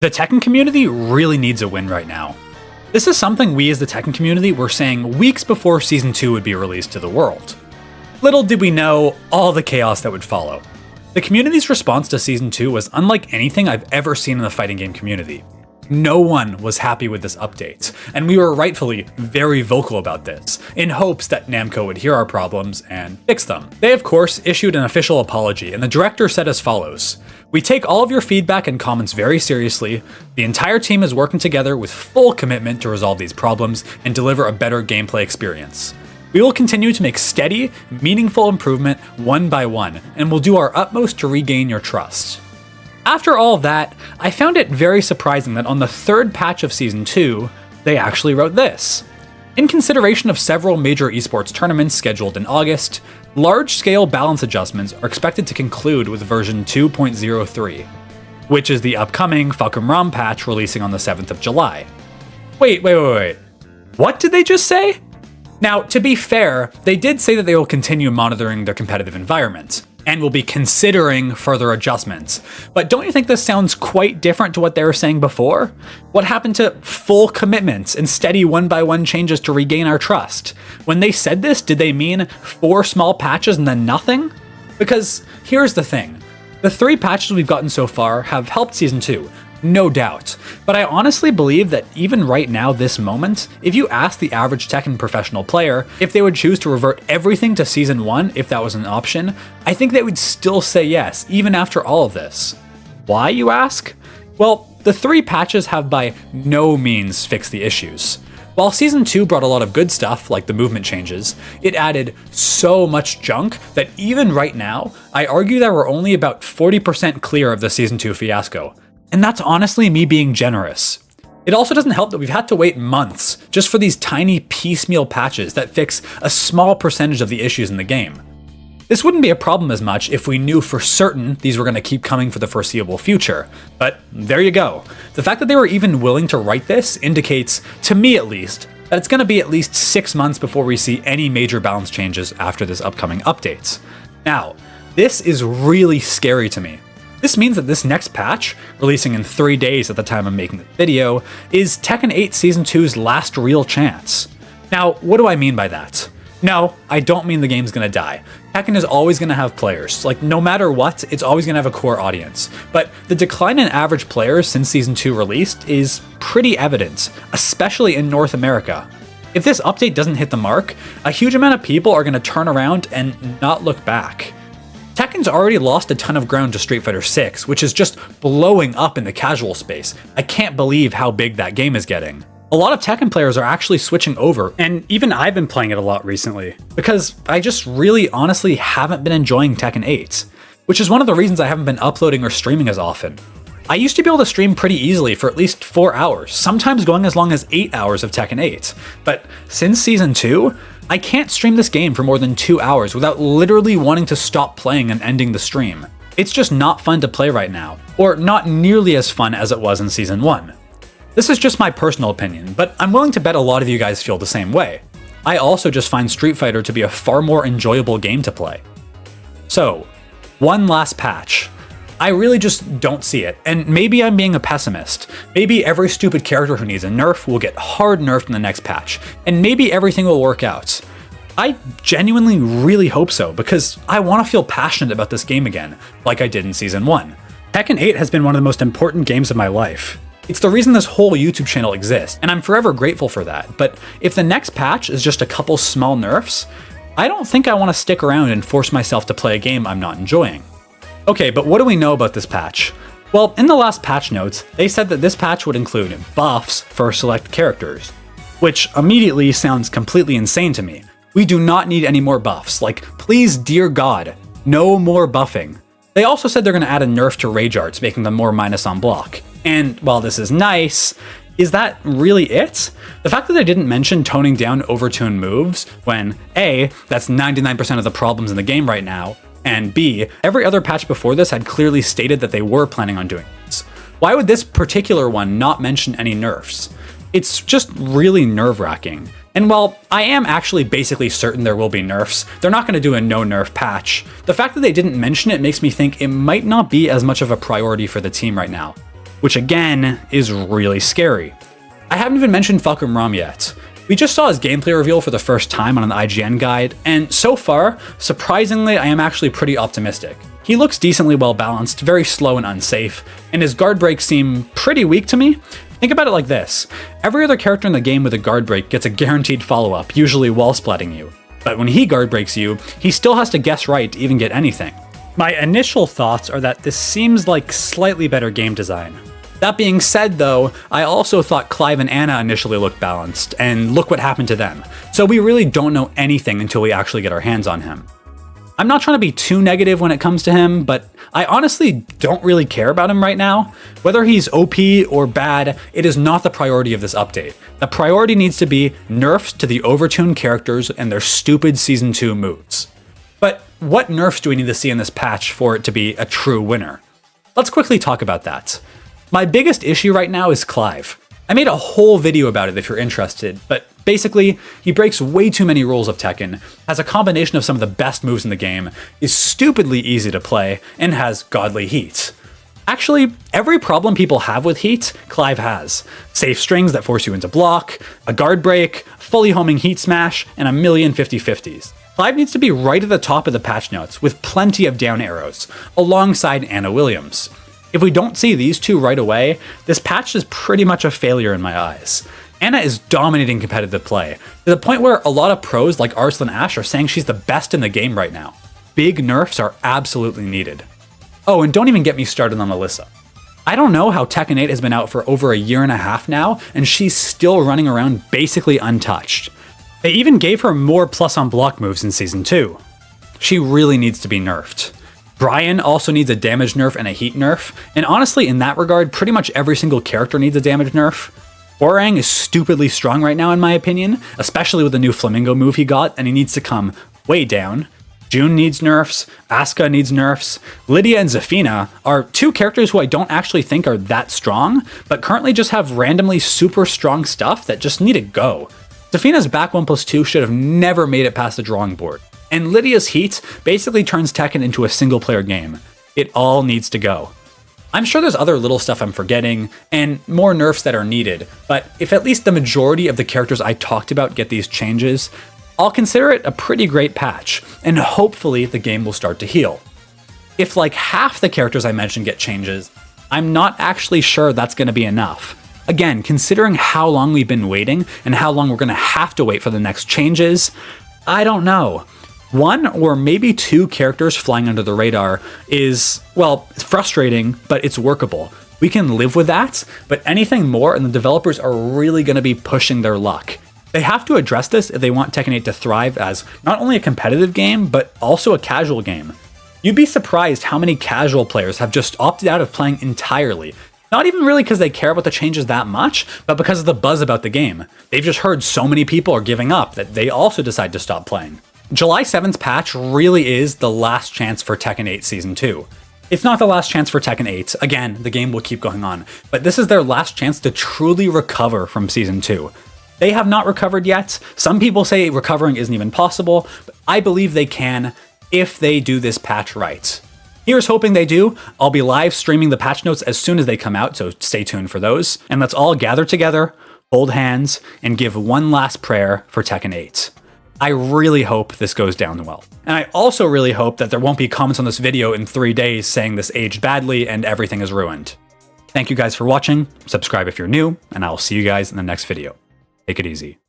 The Tekken community really needs a win right now. This is something we as the Tekken community were saying weeks before Season 2 would be released to the world. Little did we know all the chaos that would follow. The community's response to Season 2 was unlike anything I've ever seen in the fighting game community. No one was happy with this update, and we were rightfully very vocal about this, in hopes that Namco would hear our problems and fix them. They of course issued an official apology, and the director said as follows: "We take all of your feedback and comments very seriously. The entire team is working together with full commitment to resolve these problems and deliver a better gameplay experience. We will continue to make steady, meaningful improvement one by one, and will do our utmost to regain your trust." After all of that, I found it very surprising that on the third patch of Season 2, they actually wrote this. In consideration of several major esports tournaments scheduled in August, large-scale balance adjustments are expected to conclude with version 2.03, which is the upcoming Fuckum Rom patch releasing on the 7th of July. Wait. What did they just say? Now, to be fair, they did say that they will continue monitoring their competitive environment, and will be considering further adjustments. But don't you think this sounds quite different to what they were saying before? What happened to full commitments and steady one-by-one changes to regain our trust? When they said this, did they mean 4 small patches and then nothing? Because here's the thing. The 3 patches we've gotten so far have helped Season 2, no doubt. But I honestly believe that even right now, this moment, if you ask the average Tekken professional player if they would choose to revert everything to Season 1 if that was an option, I think they would still say yes, even after all of this. Why, you ask? Well, the 3 patches have by no means fixed the issues. While Season 2 brought a lot of good stuff, like the movement changes, it added so much junk that even right now, I argue that we're only about 40% clear of the Season 2 fiasco. And that's honestly me being generous. It also doesn't help that we've had to wait months just for these tiny piecemeal patches that fix a small percentage of the issues in the game. This wouldn't be a problem as much if we knew for certain these were going to keep coming for the foreseeable future, but there you go. The fact that they were even willing to write this indicates, to me at least, that it's going to be at least 6 months before we see any major balance changes after this upcoming update. Now, this is really scary to me. This means that this next patch, releasing in 3 days at the time I'm making the video, is Tekken 8 Season 2's last real chance. Now, what do I mean by that? No, I don't mean the game's gonna die. Tekken is always gonna have players. Like, no matter what, it's always gonna have a core audience. But the decline in average players since Season 2 released is pretty evident, especially in North America. If this update doesn't hit the mark, a huge amount of people are gonna turn around and not look back. Tekken's already lost a ton of ground to Street Fighter 6, which is just blowing up in the casual space. I can't believe how big that game is getting. A lot of Tekken players are actually switching over, and even I've been playing it a lot recently, because I just really honestly haven't been enjoying Tekken 8, which is one of the reasons I haven't been uploading or streaming as often. I used to be able to stream pretty easily for at least 4 hours, sometimes going as long as 8 hours of Tekken 8, but since Season 2, I can't stream this game for more than 2 hours without literally wanting to stop playing and ending the stream. It's just not fun to play right now, or not nearly as fun as it was in Season 1. This is just my personal opinion, but I'm willing to bet a lot of you guys feel the same way. I also just find Street Fighter to be a far more enjoyable game to play. So, one last patch. I really just don't see it, and maybe I'm being a pessimist. Maybe every stupid character who needs a nerf will get hard nerfed in the next patch, and maybe everything will work out. I genuinely really hope so, because I want to feel passionate about this game again, like I did in Season 1. Tekken 8 has been one of the most important games of my life. It's the reason this whole YouTube channel exists, and I'm forever grateful for that, but if the next patch is just a couple small nerfs, I don't think I want to stick around and force myself to play a game I'm not enjoying. Okay, but what do we know about this patch? Well, in the last patch notes, they said that this patch would include buffs for select characters, which immediately sounds completely insane to me. We do not need any more buffs, like, please, dear God, no more buffing. They also said they're going to add a nerf to rage arts, making them more minus on block. And while this is nice, is that really it? The fact that they didn't mention toning down overtune moves when A, that's 99% of the problems in the game right now, and B, every other patch before this had clearly stated that they were planning on doing this. Why would this particular one not mention any nerfs? It's just really nerve-wracking. And while I am actually basically certain there will be nerfs, they're not going to do a no-nerf patch. The fact that they didn't mention it makes me think it might not be as much of a priority for the team right now. which again is really scary. I haven't even mentioned Fulcrum Rom yet. We just saw his gameplay reveal for the first time on an IGN guide, and so far, surprisingly, I am actually pretty optimistic. He looks decently well balanced, very slow and unsafe, and his guard breaks seem pretty weak to me. Think about it like this: every other character in the game with a guard break gets a guaranteed follow-up, usually wall splatting you. But when he guard breaks you, he still has to guess right to even get anything. My initial thoughts are that this seems like slightly better game design. That being said though, I also thought Clive and Anna initially looked balanced, and look what happened to them. So we really don't know anything until we actually get our hands on him. I'm not trying to be too negative when it comes to him, but I honestly don't really care about him right now. Whether he's OP or bad, it is not the priority of this update. The priority needs to be nerfs to the overtuned characters and their stupid Season 2 moves. But what nerfs do we need to see in this patch for it to be a true winner? Let's quickly talk about that. My biggest issue right now is Clive. I made a whole video about it if you're interested, but basically, he breaks way too many rules of Tekken, has a combination of some of the best moves in the game, is stupidly easy to play, and has godly heat. Actually, every problem people have with heat, Clive has. Safe strings that force you into block, a guard break, fully homing heat smash, and a million 50-50s. Clive needs to be right at the top of the patch notes, with plenty of down arrows, alongside Anna Williams. If we don't see these two right away, this patch is pretty much a failure in my eyes. Anna is dominating competitive play, to the point where a lot of pros like Arslan Ash are saying she's the best in the game right now. Big nerfs are absolutely needed. Oh, and don't even get me started on Alyssa. I don't know how Tekken 8 has been out for over a year and a half now, and she's still running around basically untouched. They even gave her more plus on block moves in Season 2. She really needs to be nerfed. Brian also needs a damage nerf and a heat nerf, and honestly in that regard, pretty much every single character needs a damage nerf. Orang is stupidly strong right now in my opinion, especially with the new Flamingo move he got, and he needs to come way down. June needs nerfs, Asuka needs nerfs. Lydia and Zafina are two characters who I don't actually think are that strong, but currently just have randomly super strong stuff that just need to go. Zafina's back 1+2 should have never made it past the drawing board. And Lydia's heat basically turns Tekken into a single player game. It all needs to go. I'm sure there's other little stuff I'm forgetting, and more nerfs that are needed, but if at least the majority of the characters I talked about get these changes, I'll consider it a pretty great patch, and hopefully the game will start to heal. If like half the characters I mentioned get changes, I'm not actually sure that's going to be enough. Again, considering how long we've been waiting, and how long we're going to have to wait for the next changes, I don't know. One or maybe two characters flying under the radar is, well, it's frustrating, but it's workable. We can live with that, but anything more and the developers are really going to be pushing their luck. They have to address this if they want Tekken 8 to thrive as not only a competitive game, but also a casual game. You'd be surprised how many casual players have just opted out of playing entirely. Not even really because they care about the changes that much, but because of the buzz about the game. They've just heard so many people are giving up that they also decide to stop playing. July 7th patch really is the last chance for Tekken 8 Season 2. It's not the last chance for Tekken 8, again, the game will keep going on, but this is their last chance to truly recover from Season 2. They have not recovered yet. Some people say recovering isn't even possible, but I believe they can if they do this patch right. Here's hoping they do. I'll be live streaming the patch notes as soon as they come out, so stay tuned for those. And let's all gather together, hold hands, and give one last prayer for Tekken 8. I really hope this goes down well. And I also really hope that there won't be comments on this video in 3 days saying this aged badly and everything is ruined. Thank you guys for watching, subscribe if you're new, and I will see you guys in the next video. Take it easy.